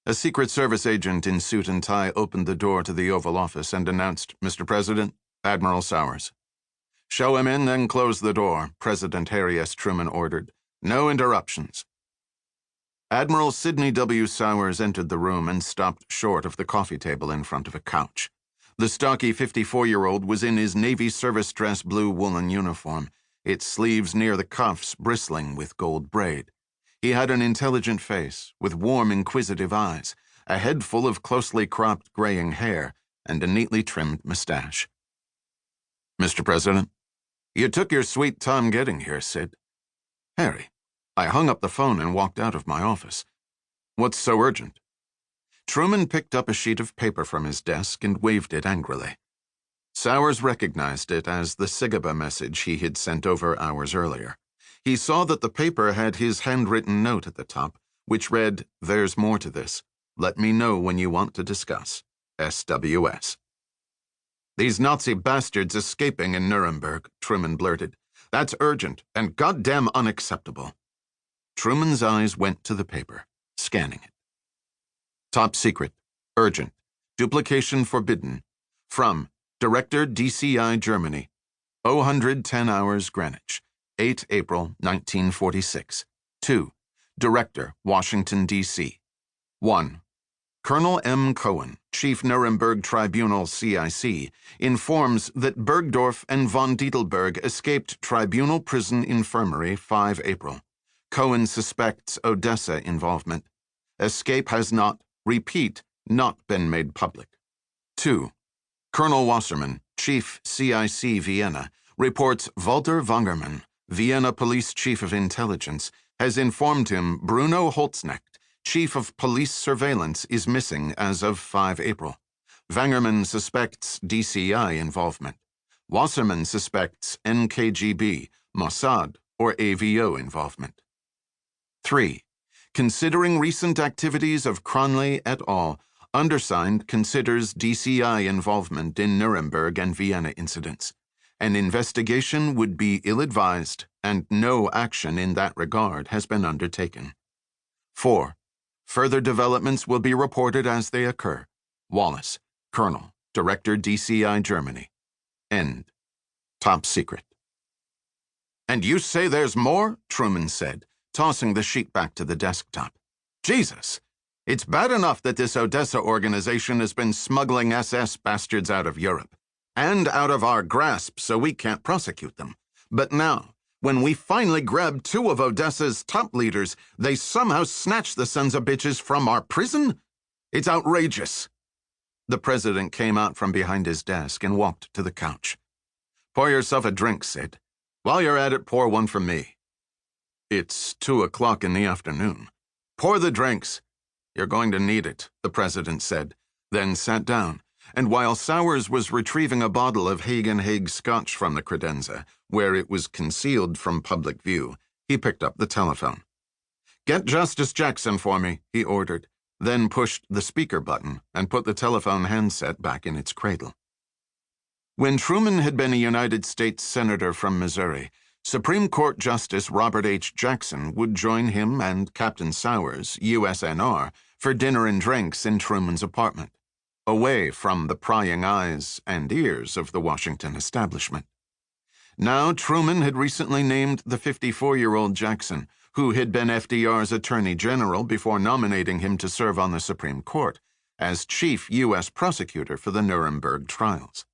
A Secret Service agent in suit and tie opened the door to the Oval Office and announced, "Mr. President, Admiral Sowers." "Show him in, then close the door," President Harry S. Truman ordered. "No interruptions." Admiral Sidney W. Sowers entered the room and stopped short of the coffee table in front of a couch. The stocky 54-year-old was in his Navy service dress blue woolen uniform, its sleeves near the cuffs bristling with gold braid. He had an intelligent face, with warm, inquisitive eyes, a head full of closely cropped graying hair, and a neatly trimmed mustache. "Mr. President, you took your sweet time getting here, Sid." "Harry, I hung up the phone and walked out of my office. What's so urgent?" Truman picked up a sheet of paper from his desk and waved it angrily. Sowers recognized it as the SIGABA message he had sent over hours earlier. He saw that the paper had his handwritten note at the top, which read, "There's more to this. Let me know when you want to discuss. SWS." "These Nazi bastards escaping in Nuremberg," Truman blurted. "That's urgent and goddamn unacceptable." Truman's eyes went to the paper, scanning it. "Top secret. Urgent. Duplication forbidden. From Director DCI Germany. 010 hours Greenwich. 8 April 1946. 2. Director, Washington, D.C. 1. Colonel M. Cohen, Chief Nuremberg Tribunal CIC, informs that Bergdorf and von Dietelberg escaped Tribunal Prison Infirmary 5 April. Cohen suspects Odessa involvement. Escape has not, repeat, not been made public. 2. Colonel Wasserman, Chief CIC Vienna, reports Walter Wangermann, Vienna Police Chief of Intelligence, has informed him Bruno Holzknecht, Chief of Police Surveillance, is missing as of 5 April. Wangermann suspects DCI involvement. Wasserman suspects NKGB, Mossad, or AVO involvement. 3. Considering recent activities of Cronley et al., undersigned considers DCI involvement in Nuremberg and Vienna incidents. An investigation would be ill-advised, and no action in that regard has been undertaken. 4. Further developments will be reported as they occur. Wallace, Colonel, Director DCI Germany. End. Top secret. "And you say there's more?" Truman said, tossing the sheet back to the desktop. "Jesus! It's bad enough that this Odessa organization has been smuggling SS bastards out of Europe, and out of our grasp so we can't prosecute them. But now, when we finally grab 2 of Odessa's top leaders, they somehow snatch the sons of bitches from our prison? It's outrageous." The president came out from behind his desk and walked to the couch. "Pour yourself a drink, Sid. While you're at it, pour one for me." "It's 2:00 in the afternoon." "Pour the drinks. You're going to need it," the president said, then sat down, and while Sowers was retrieving a bottle of Hagen Scotch from the credenza, where it was concealed from public view, he picked up the telephone. "Get Justice Jackson for me," he ordered, then pushed the speaker button and put the telephone handset back in its cradle. When Truman had been a United States Senator from Missouri, Supreme Court Justice Robert H. Jackson would join him and Captain Sowers, USNR, for dinner and drinks in Truman's apartment, away from the prying eyes and ears of the Washington establishment. Now Truman had recently named the 54-year-old Jackson, who had been FDR's Attorney General before nominating him to serve on the Supreme Court, as chief U.S. prosecutor for the Nuremberg trials.